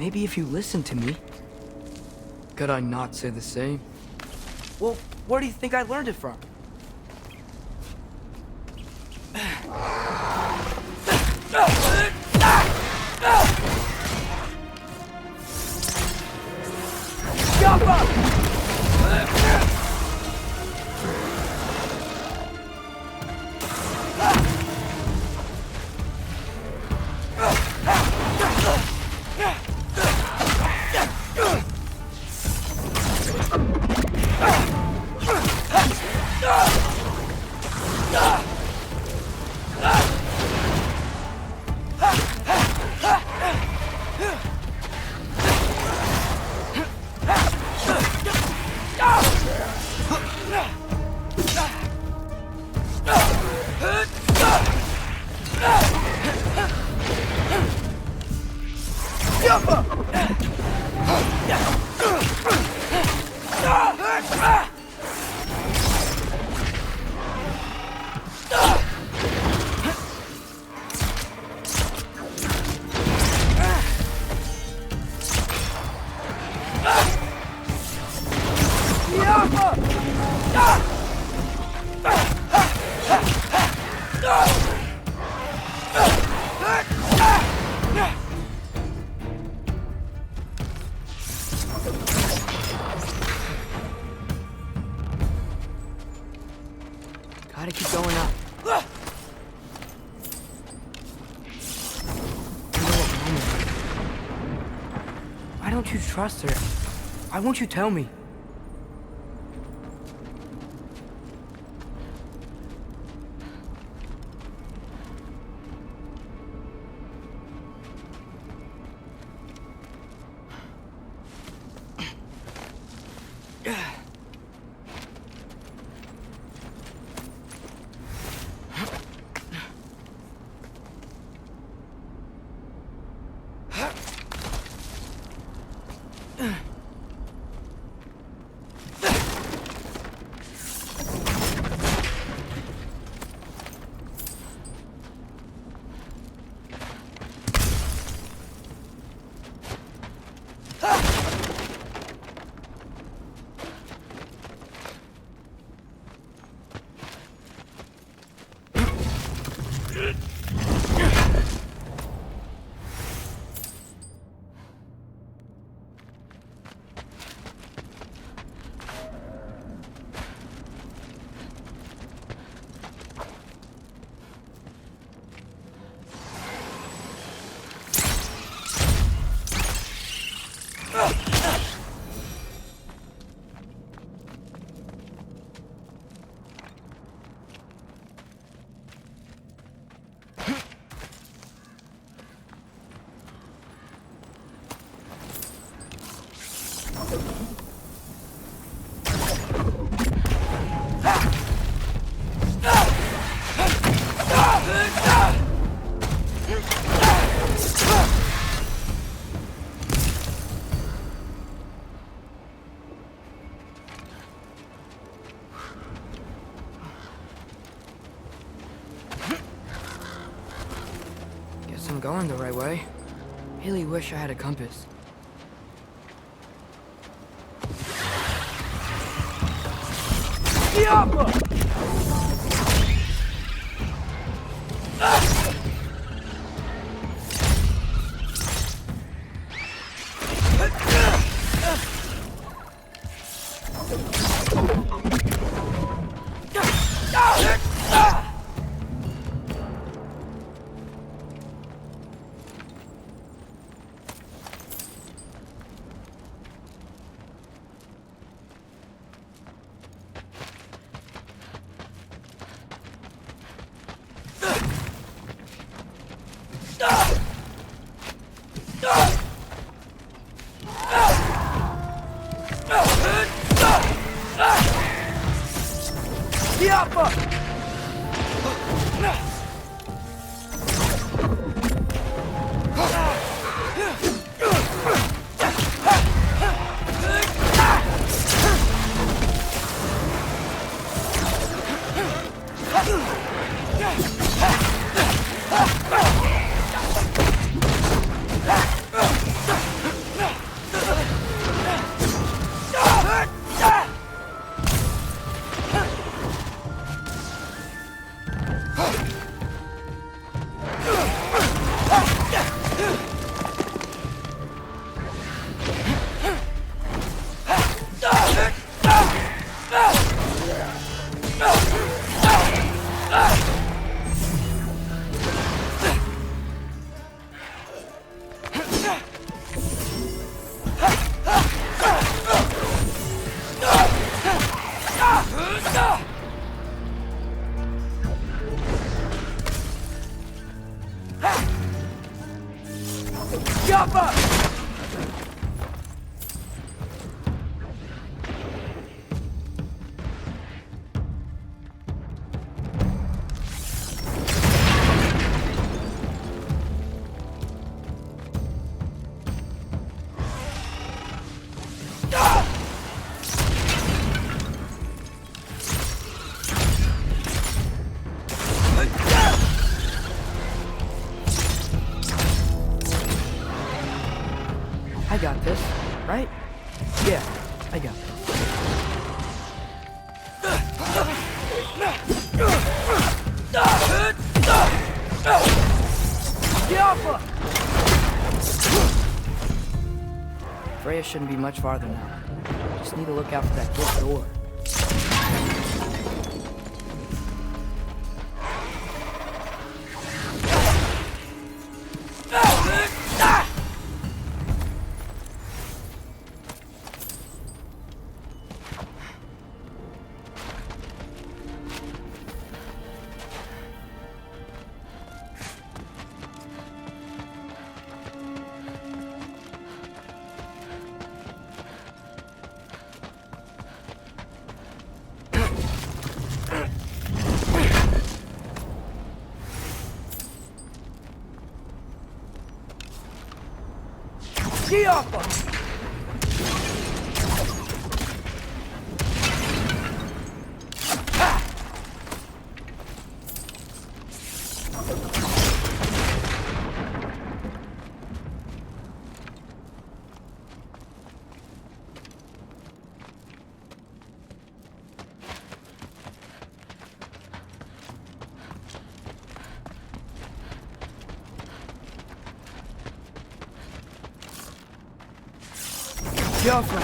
Maybe if you listened to me. Could I not say the same? Well, where do you think I learned it from? Gotta keep going up. Why don't you trust her? Why won't you tell me? I'm going the right way. Really wish I had a compass. Jumper! I got this, right? Yeah, I got this. Get off her! Freya shouldn't be much farther now. Just need to look out for that big door. Get off her! Get off her!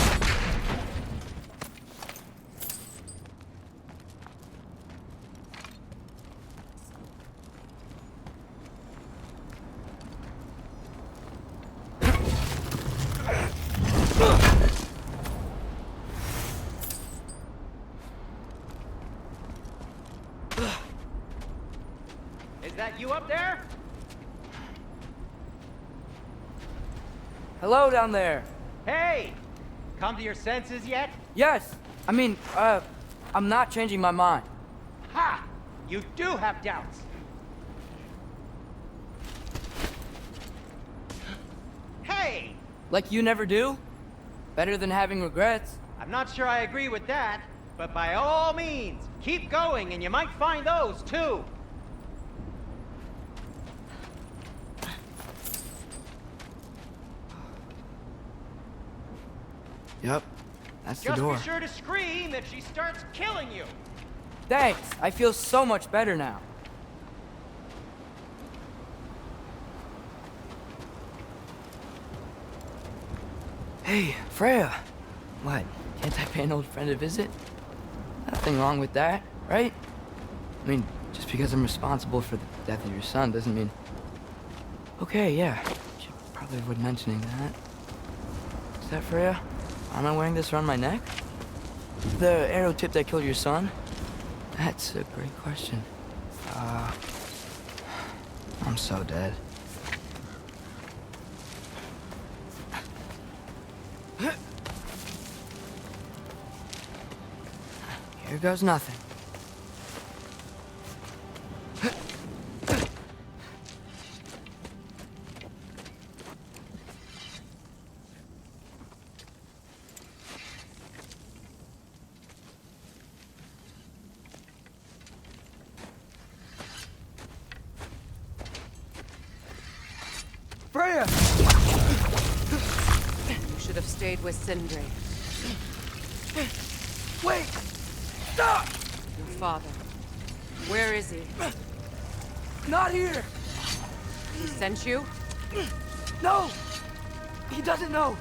Is that you up there? Hello down there. Hey! Come to your senses yet? Yes, I mean, I'm not changing my mind. Ha! You do have doubts. Hey! Like you never do? Better than having regrets. I'm not sure I agree with that, but by all means, keep going and you might find those too. Yep, that's the Just door. be sure to scream if she starts killing you. Thanks, I feel so much better now. Hey, Freya. What, can't I pay an old friend a visit? Nothing wrong with that, right? I mean, just because I'm responsible for the death of your son doesn't mean... Okay, yeah, should probably avoid mentioning that. Is that Freya? Am I wearing this around my neck? The arrow tip that killed your son? That's a great question. I'm so dead. Here goes nothing. Freya! You should have stayed with Sindri. Wait! Stop! Your father. Where is he? Not here! He sent you? No! He doesn't know!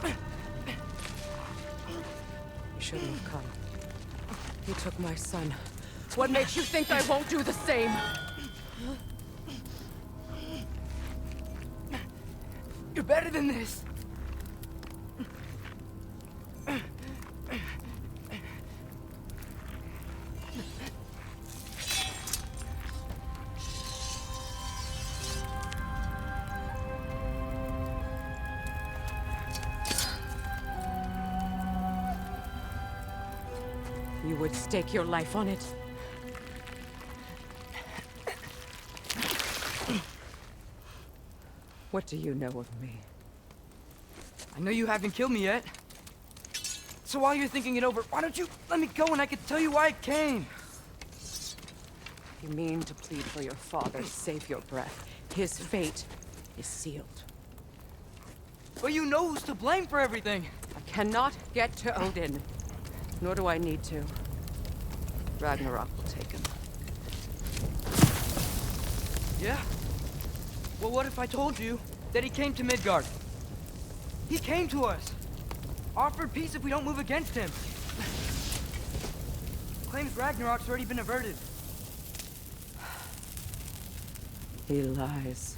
You shouldn't have come. You took my son. What makes you think I won't do the same? You're better than this! would stake your life on it? What do you know of me? I know you haven't killed me yet. So while you're thinking it over, why don't you let me go and I can tell you why I came? You mean to plead for your father, save your breath. His fate is sealed. But you know who's to blame for everything. I cannot get to Odin. Nor do I need to. Ragnarok will take him. Yeah? Well, what if I told you that he came to Midgard? He came to us. Offered peace if we don't move against him. Claims Ragnarok's already been averted. He lies.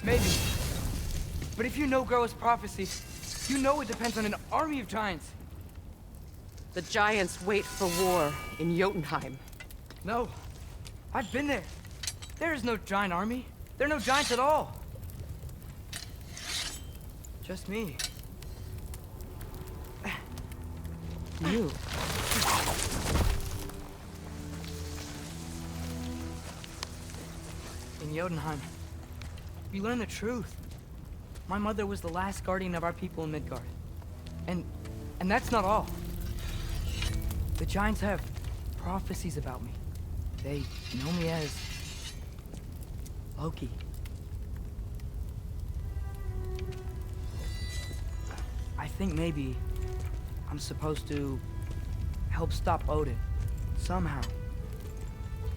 Maybe. But if you know Groa's prophecy, you know it depends on an army of giants. The giants wait for war in Jotunheim. No. I've been there. There is no giant army. There are no giants at all. Just me. You. In Jotunheim, you learn the truth. My mother was the last guardian of our people in Midgard. And that's not all. The giants have prophecies about me. They know me as Loki. I think maybe I'm supposed to help stop Odin, somehow.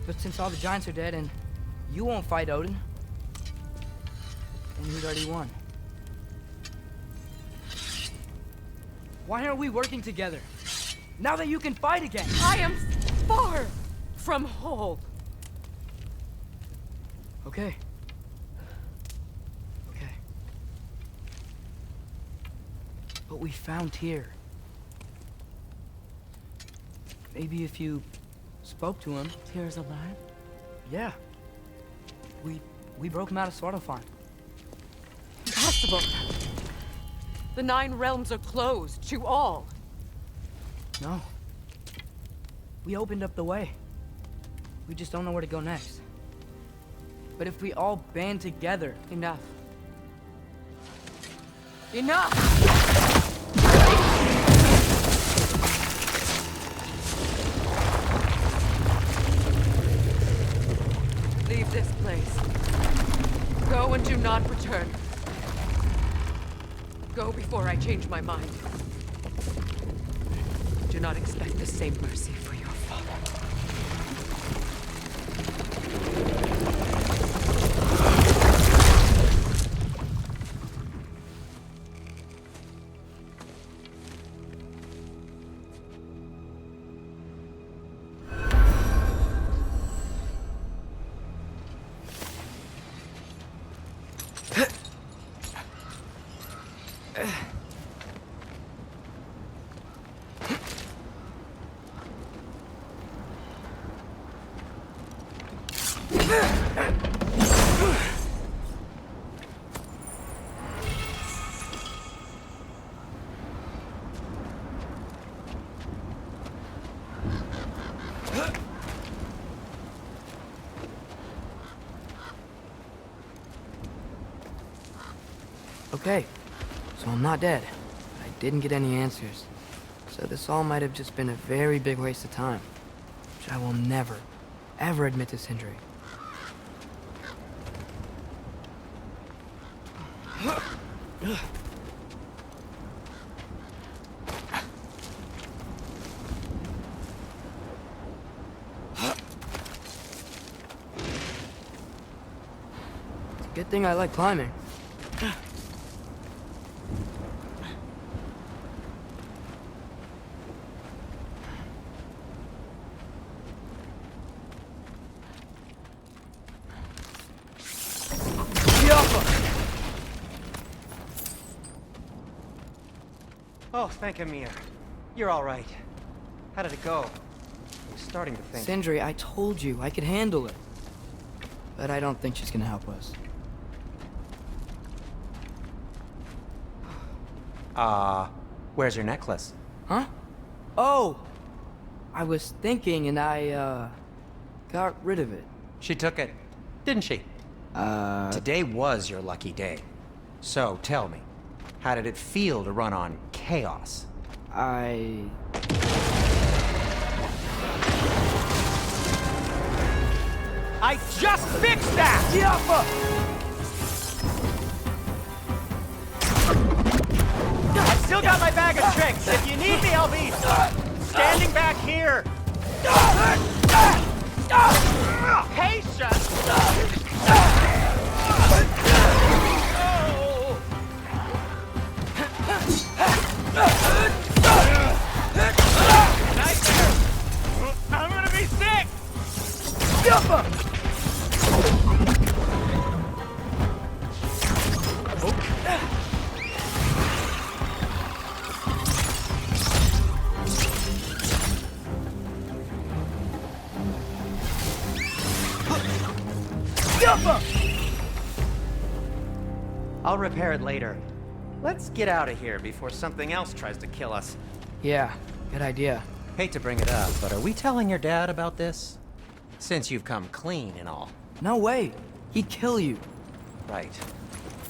But since all the giants are dead and you won't fight Odin, then you'd already won. Why aren't we working together? Now that you can fight again! I am far from whole. Okay. Okay. But we found Tyr. Maybe if you spoke to him... Tyr's alive? Yeah. We broke him out of Svartalfheim. Impossible. The 9 realms are closed to all. No. We opened up the way. We just don't know where to go next. But if we all band together... Enough. Enough! Leave this place. Go and do not return. Go before I change my mind. Do not expect the same mercy for your father. Okay, so I'm not dead. I didn't get any answers. So this all might have just been a very big waste of time, which I will never, ever admit to Sindri. It's a good thing I like climbing. Oh, thank Amir. You're all right. How did it go? I was starting to think. Sindri, I told you I could handle it. But I don't think she's gonna help us. Where's your necklace? Huh? Oh! I was thinking and I, got rid of it. She took it, didn't she? Today was your lucky day. So, tell me, how did it feel to run on chaos? I just fixed that! I still got my bag of tricks. If you need me, I'll be standing back here. Patience! Nightmare! I'm gonna be sick! I'll repair it later. Let's get out of here before something else tries to kill us. Yeah, good idea. Hate to bring it up, but are we telling your dad about this? Since you've come clean and all. No way. He'd kill you. Right.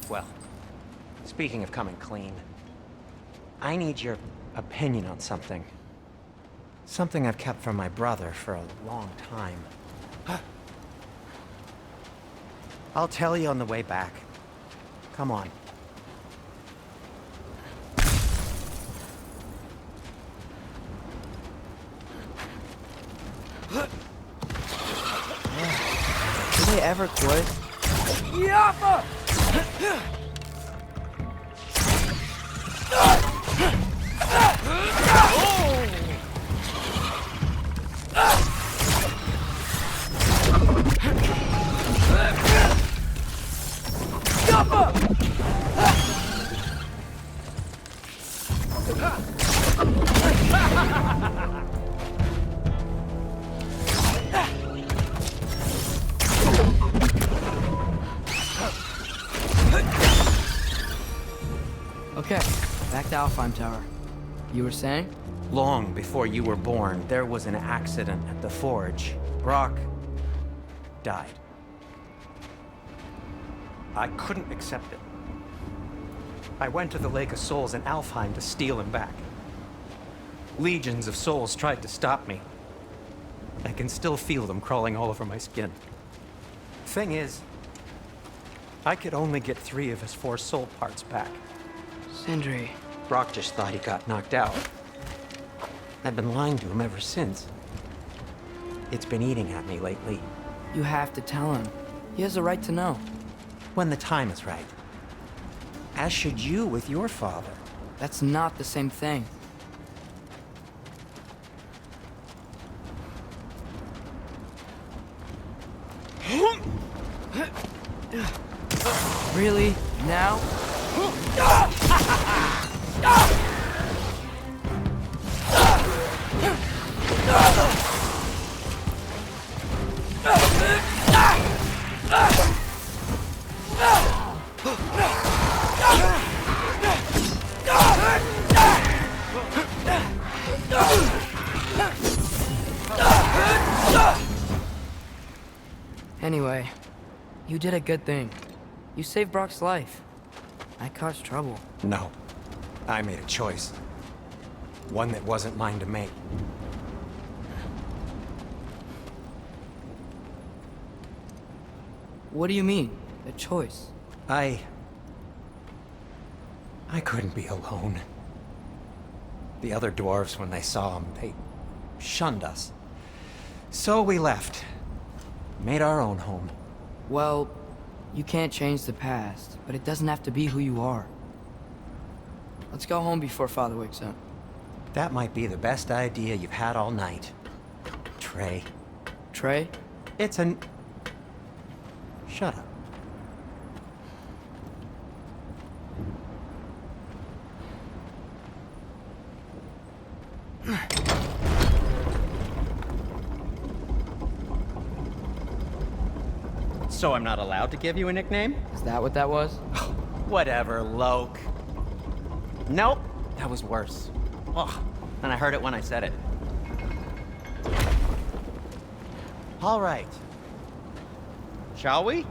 Well, speaking of coming clean, I need your opinion on something. Something I've kept from my brother for a long time. I'll tell you on the way back. Come on. Do they ever quit? Okay, back to Alfheim Tower. You were saying? Long before you were born, there was an accident at the forge. Brock died. I couldn't accept it. I went to the Lake of Souls in Alfheim to steal him back. Legions of souls tried to stop me. I can still feel them crawling all over my skin. Thing is, I could only get 3 of his 4 soul parts back. Sindri. Brock just thought he got knocked out. I've been lying to him ever since. It's been eating at me lately. You have to tell him. He has a right to know. When the time is right. As should you with your father. That's not the same thing. Really? Now? Anyway, you did a good thing. You saved Brock's life. I caused trouble. No. I made a choice. One that wasn't mine to make. What do you mean? A choice? I couldn't be alone. The other dwarves, when they saw him, they shunned us. So we left. Made our own home. Well, you can't change the past, but it doesn't have to be who you are. Let's go home before Father wakes up. That might be the best idea you've had all night. Trey. Trey? It's an... Shut up. So I'm not allowed to give you a nickname? Is that what that was? Whatever, Loke. Nope, that was worse. Ugh, and I heard it when I said it. All right. Shall we?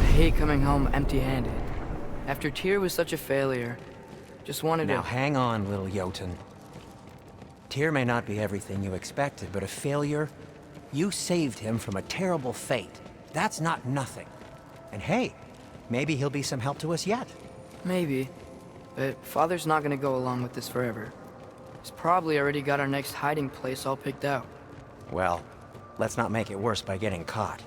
I hate coming home empty-handed. After Tyr was such a failure, just wanted Now to... hang on, little Jotun. Tyr may not be everything you expected, but a failure? You saved him from a terrible fate. That's not nothing. And hey, maybe he'll be some help to us yet. Maybe. But Father's not gonna go along with this forever. He's probably already got our next hiding place all picked out. Well, let's not make it worse by getting caught.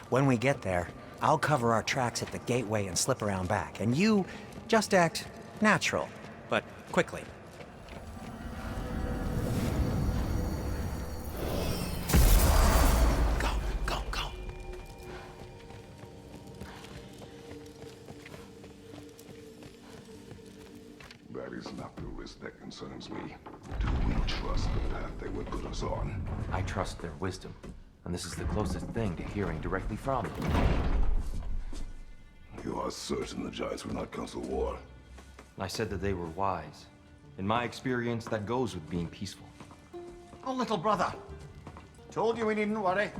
When we get there, I'll cover our tracks at the gateway and slip around back, and you just act natural, but quickly. Go, go, go. That is not the risk that concerns me. Do we trust the path they would put us on? I trust their wisdom, and this is the closest thing to hearing directly from them. You are certain the Giants will not counsel war? I said that they were wise. In my experience, that goes with being peaceful. Oh, little brother. Told you we needn't worry.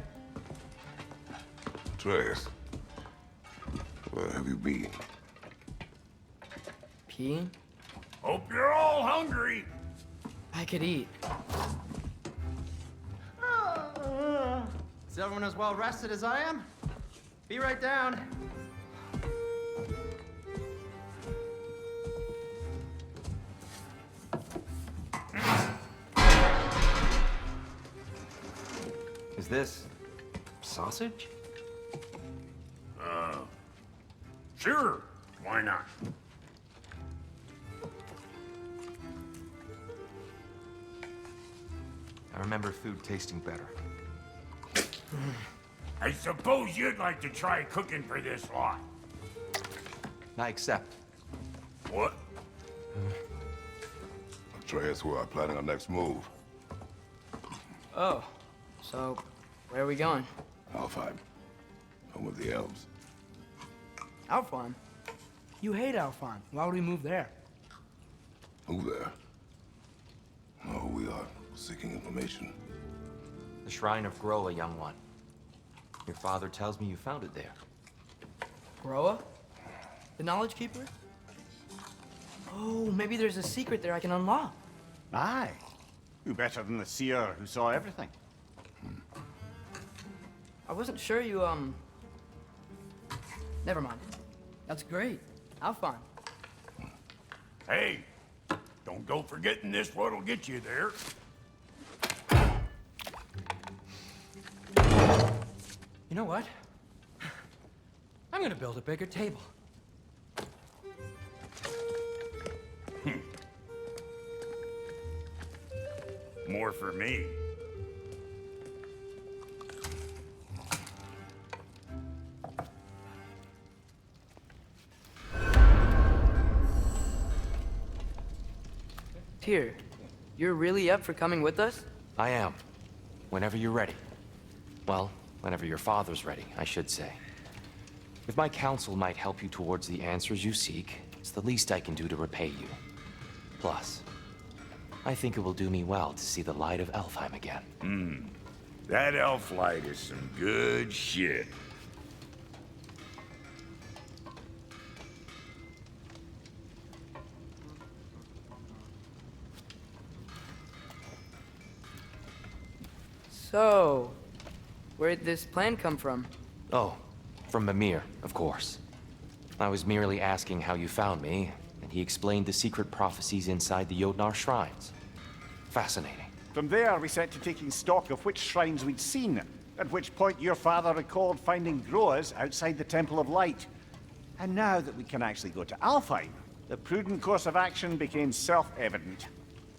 Atreus, where have you been? Peeing? Hope you're all hungry. I could eat. Is everyone as well rested as I am? Be right down. Is this sausage? Sure. Why not? I remember food tasting better. I suppose you'd like to try cooking for this lot. I accept. What? Atreus, we are planning our next move. Oh, so where are we going? Alfheim, home of the elves. Alfheim? You hate Alfheim. Why would we move there? Who there? Oh, we are seeking information. The Shrine of Groa, young one. Your father tells me you found it there. Groa? The Knowledge Keeper? Oh, maybe there's a secret there I can unlock. Aye. Who better than the seer who saw everything? I wasn't sure you, Never mind. That's great. Alfheim. Hey, don't go forgetting this what'll get you there. You know what? I'm gonna build a bigger table. More for me. Tyr, you're really up for coming with us? I am. Whenever you're ready. Well, whenever your father's ready, I should say. If my counsel might help you towards the answers you seek, it's the least I can do to repay you. Plus, I think it will do me well to see the light of Alfheim again. That elf light is some good shit. So, where'd this plan come from? Oh, from Mimir, of course. I was merely asking how you found me, and he explained the secret prophecies inside the Jotnar shrines. Fascinating. From there, we set to taking stock of which shrines we'd seen, at which point your father recalled finding Groas outside the Temple of Light. And now that we can actually go to Alfheim, the prudent course of action became self-evident.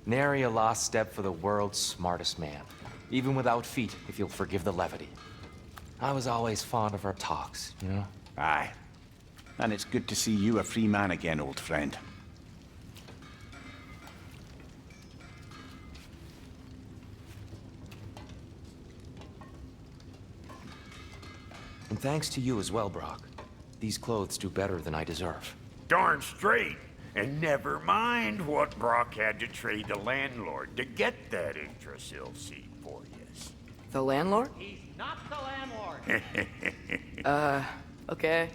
Nary a lost step for the world's smartest man. Even without feet, if you'll forgive the levity. I was always fond of our talks, you know? Aye. And it's good to see you a free man again, old friend. And thanks to you as well, Brock. These clothes do better than I deserve. Darn straight. And never mind what Brock had to trade the landlord to get that Yggdrasil seed for you. The landlord? He's not the landlord. Okay.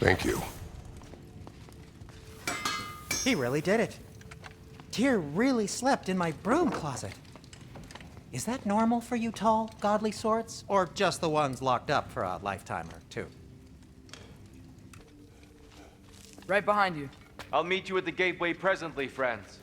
Thank you. He really did it. Tyr really slept in my broom closet. Is that normal for you tall, godly sorts? Or just the ones locked up for a lifetime or two? Right behind you. I'll meet you at the gateway presently, friends.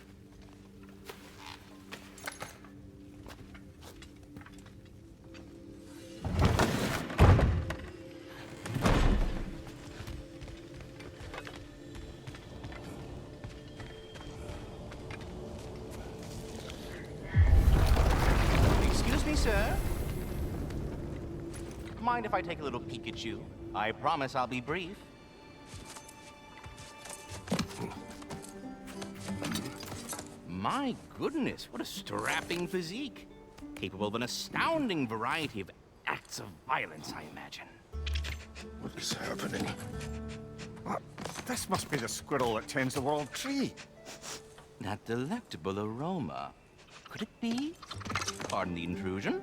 Excuse me, sir. Mind if I take a little peek at you? I promise I'll be brief. My goodness, what a strapping physique. Capable of an astounding variety of acts of violence, I imagine. What is happening? This must be the squirrel that tends the world tree. That delectable aroma. Could it be? Pardon the intrusion.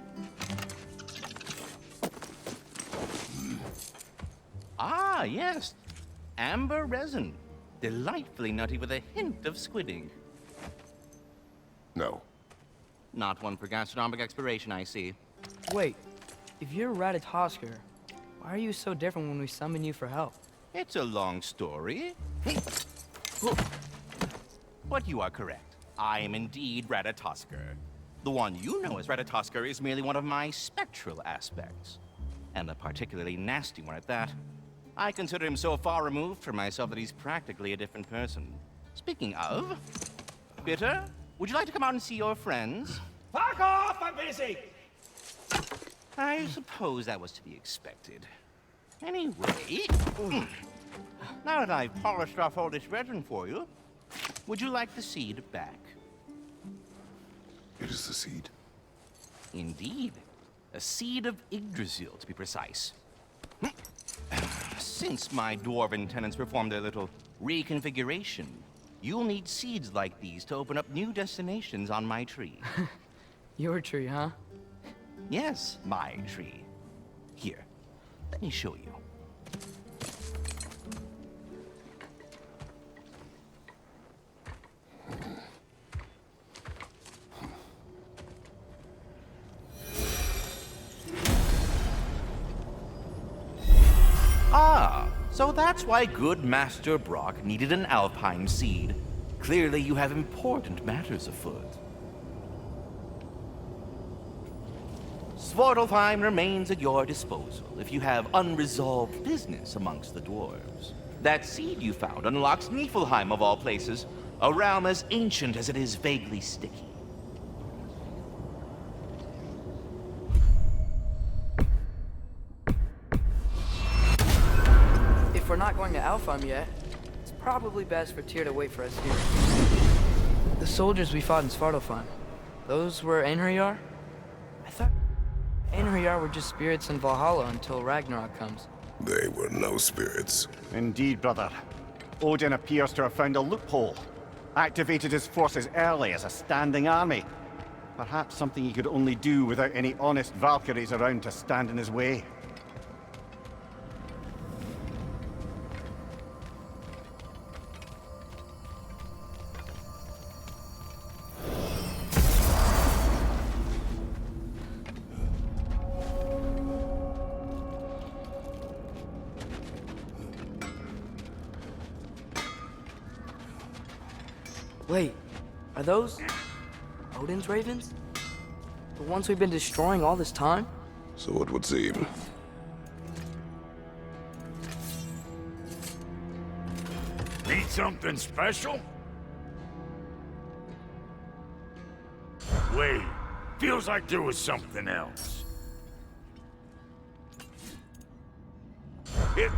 Ah, yes. Amber resin. Delightfully nutty with a hint of squid ink. No. Not one for gastronomic exploration, I see. Wait, if you're Ratatosker, why are you so different when we summon you for help? It's a long story. But you are correct. I am indeed Ratatosker. The one you know as Ratatosker is merely one of my spectral aspects. And a particularly nasty one at that. I consider him so far removed from myself that he's practically a different person. Speaking of... Bitter, would you like to come out and see your friends? Fuck off! I'm busy! I suppose that was to be expected. Anyway... Now that I've polished off all this resin for you, would you like the seed back? It is the seed. Indeed. A seed of Yggdrasil, to be precise. Since my dwarven tenants performed their little reconfiguration, you'll need seeds like these to open up new destinations on my tree. Your tree, huh? Yes, my tree. Here, let me show you. Ah, so that's why good Master Brock needed an Alpine seed. Clearly you have important matters afoot. Svartalfheim remains at your disposal if you have unresolved business amongst the dwarves. That seed you found unlocks Niflheim of all places, a realm as ancient as it is vaguely sticky. If we're not going to Alfheim yet, it's probably best for Tyr to wait for us here. The soldiers we fought in Svartalfheim, those were Einherjar? I thought Einherjar were just spirits in Valhalla until Ragnarok comes. They were no spirits. Indeed, brother. Odin appears to have found a loophole. Activated his forces early as a standing army. Perhaps something he could only do without any honest Valkyries around to stand in his way. Wait, are those Odin's ravens? The ones we've been destroying all this time? So it would seem. Need something special? Wait, feels like there was something else. It...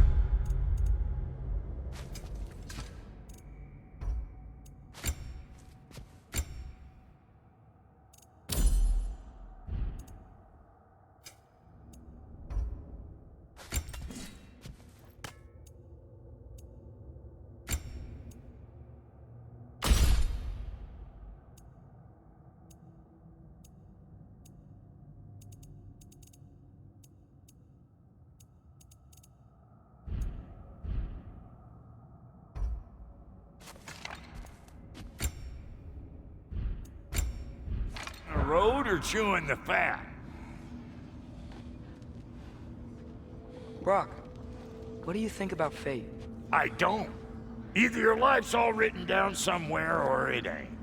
road or chewing the fat? Brock, what do you think about fate? I don't. Either your life's all written down somewhere or it ain't.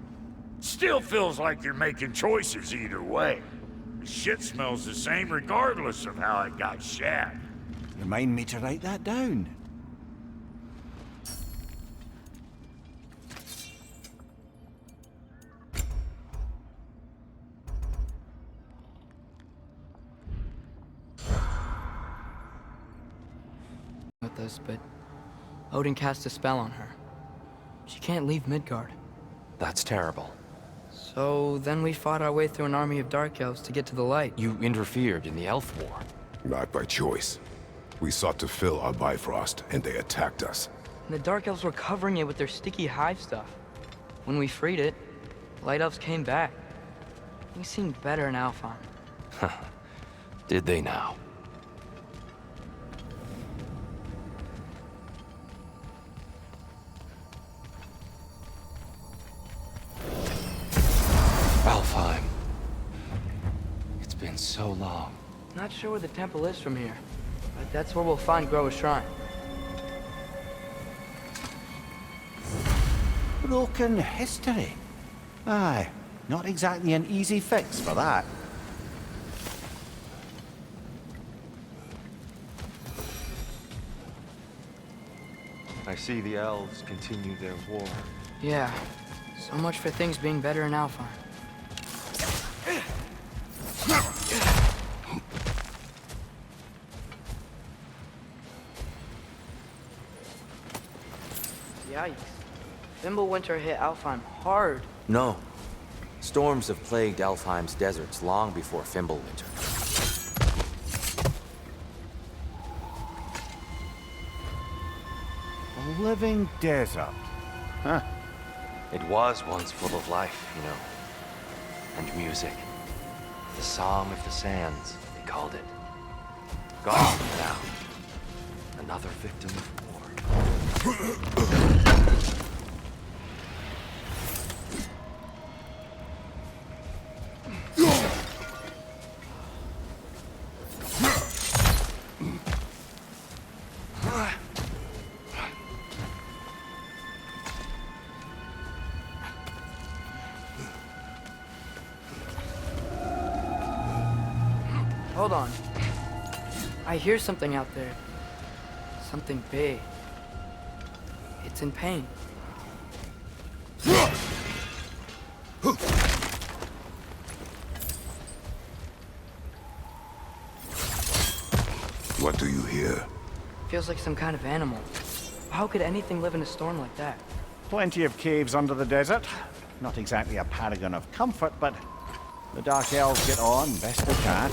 Still feels like you're making choices either way. The shit smells the same regardless of how it got shat. Remind me to write that down. With us, but Odin cast a spell on her. She can't leave Midgard. That's terrible. So then we fought our way through an army of dark elves to get to the light. You interfered in the Elf War. Not by choice. We sought to fill our Bifrost, and they attacked us. And the dark elves were covering it with their sticky hive stuff. When we freed it, the light elves came back. Things seemed better in Alfheim. Did they now? Alfheim. It's been so long. Not sure where the temple is from here, but that's where we'll find Groa's shrine. Broken history. Aye, not exactly an easy fix for that. I see the elves continue their war. Yeah, so much for things being better in Alfheim. Yikes. Fimbulwinter hit Alfheim hard. No. Storms have plagued Alfheim's deserts long before Fimbulwinter. A living desert. Huh. It was once full of life, you know. And music. The Song of the Sands, they called it. Gone now. Another victim of war. Hold on. I hear something out there. Something big. It's in pain. What do you hear? Feels like some kind of animal. How could anything live in a storm like that? Plenty of caves under the desert. Not exactly a paragon of comfort, but the Dark Elves get on best they can.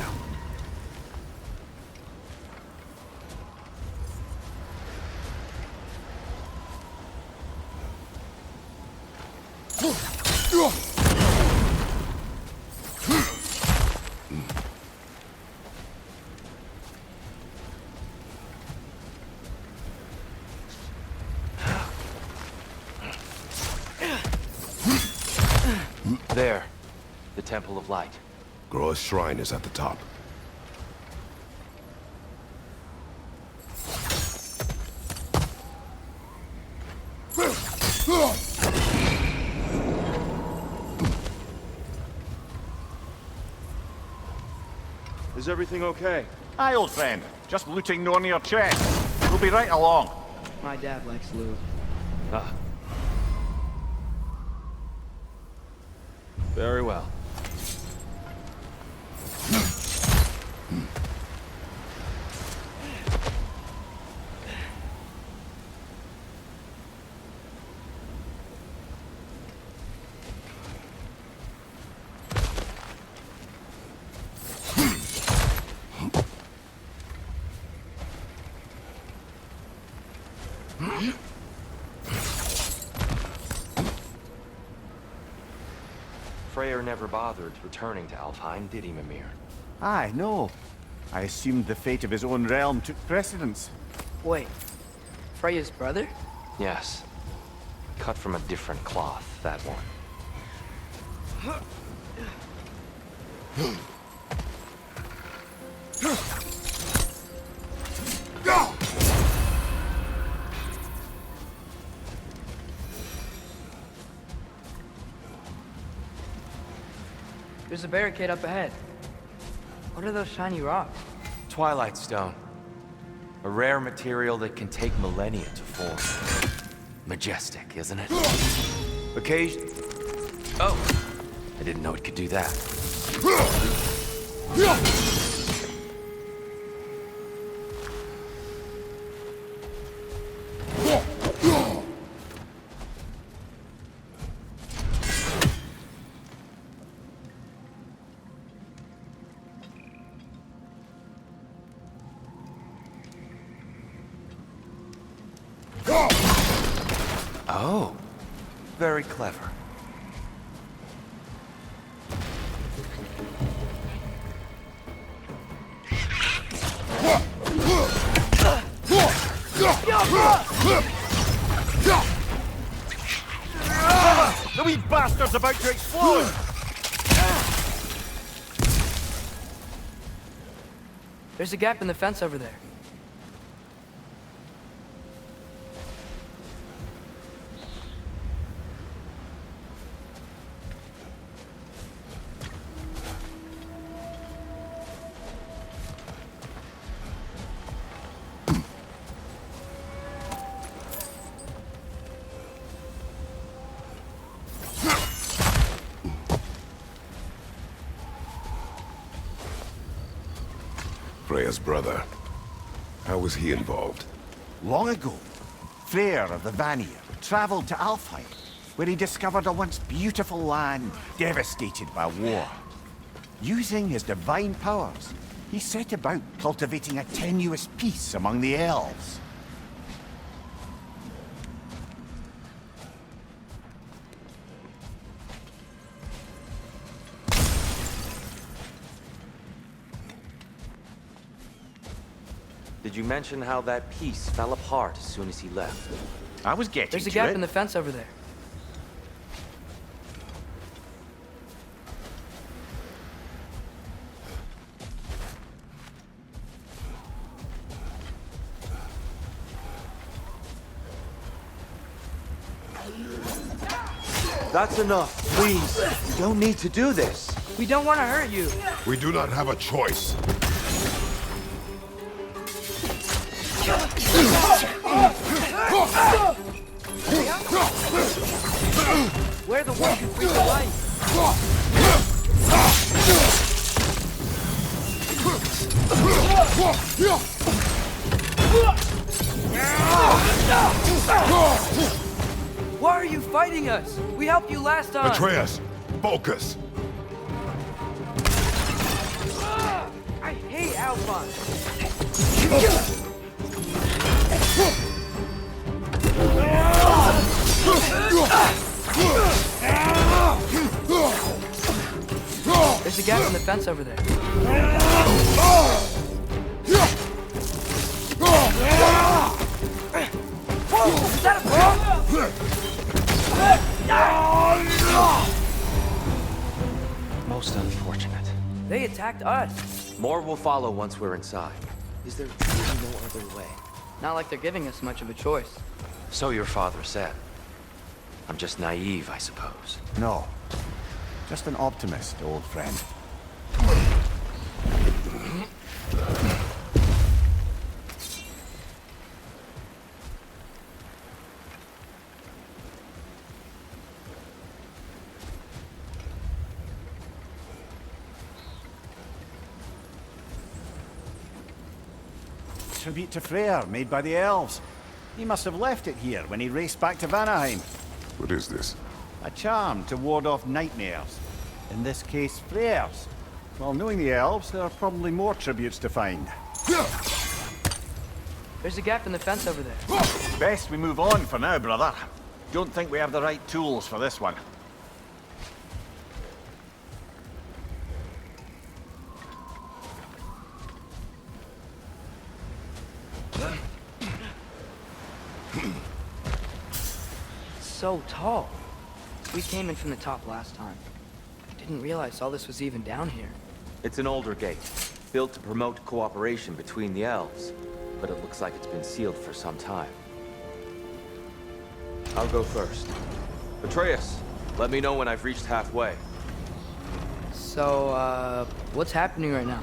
There. The Temple of Light. Groa's shrine is at the top. Is everything okay? Aye, old friend. Just looting no on your chest. We'll be right along. My dad likes loot. Ah. Very well. Freyr never bothered returning to Alfheim, did he, Mimir? Aye, no. I assumed the fate of his own realm took precedence. Wait, Freya's brother? Yes. Cut from a different cloth, that one. There's a barricade up ahead. What are those shiny rocks? Twilight Stone. A rare material that can take millennia to form. Majestic, isn't it? Occasion... Oh! I didn't know it could do that. Oh, very clever. The wee bastard's about to explode! There's a gap in the fence over there. Freya's brother. How was he involved? Long ago, Freyr of the Vanir traveled to Alfheim, where he discovered a once beautiful land devastated by war. Using his divine powers, he set about cultivating a tenuous peace among the elves. Did you mention how that piece fell apart as soon as he left? I was getting There's a to gap it. in the fence over there. That's enough, please. You don't need to do this. We don't want to hurt you. We do not have a choice. We're the ones who bring the light. Why are you fighting us? We helped you last time. Atreus, focus. I hate Alphonse. There's a gap in the fence over there. Whoa! Is that a ball? Most unfortunate. They attacked us. More will follow once we're inside. Is there really no other way? Not like they're giving us much of a choice. So your father said. I'm just naive, I suppose. No. Just an optimist, old friend. tribute to Freyr made by the elves. He must have left it here when he raced back to Vanaheim. What is this? A charm to ward off nightmares. In this case, Freyr's. Well, knowing the elves, there are probably more tributes to find. There's a gap in the fence over there. Best we move on for now, brother. Don't think we have the right tools for this one. So tall. We came in from the top last time. I didn't realize all this was even down here. It's an older gate, built to promote cooperation between the elves, but it looks like it's been sealed for some time. I'll go first. Atreus, let me know when I've reached halfway. So, what's happening right now?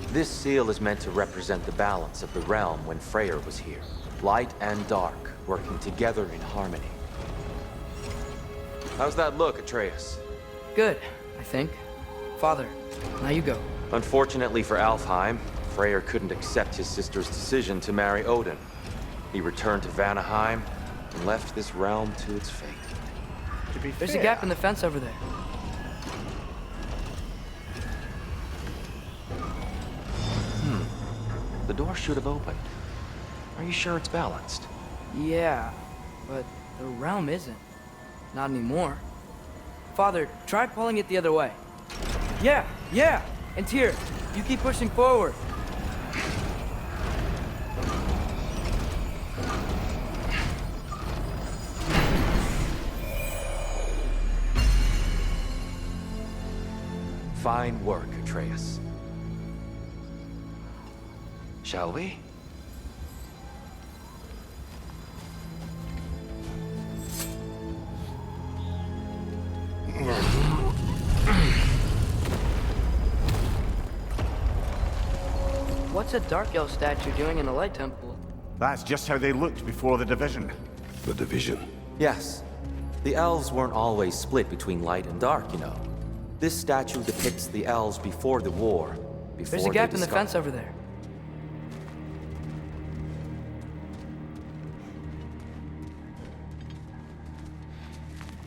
This seal is meant to represent the balance of the realm when Freyr was here. Light and dark, working together in harmony. How's that look, Atreus? Good, I think. Father, now you go. Unfortunately for Alfheim, Freyr couldn't accept his sister's decision to marry Odin. He returned to Vanaheim and left this realm to its fate. To be There's fair, a gap in the fence over there. The door should have opened. Are you sure it's balanced? Yeah, but the realm isn't. Not anymore. Father, try pulling it the other way. Yeah! And Tyr, you keep pushing forward. Fine work, Atreus. Shall we? What's a Dark Elf statue doing in a Light Temple? That's just how they looked before the division. The division. Yes. The elves weren't always split between light and dark, you know. This statue depicts the elves before the war, before There's a gap they in the discovered- fence over there.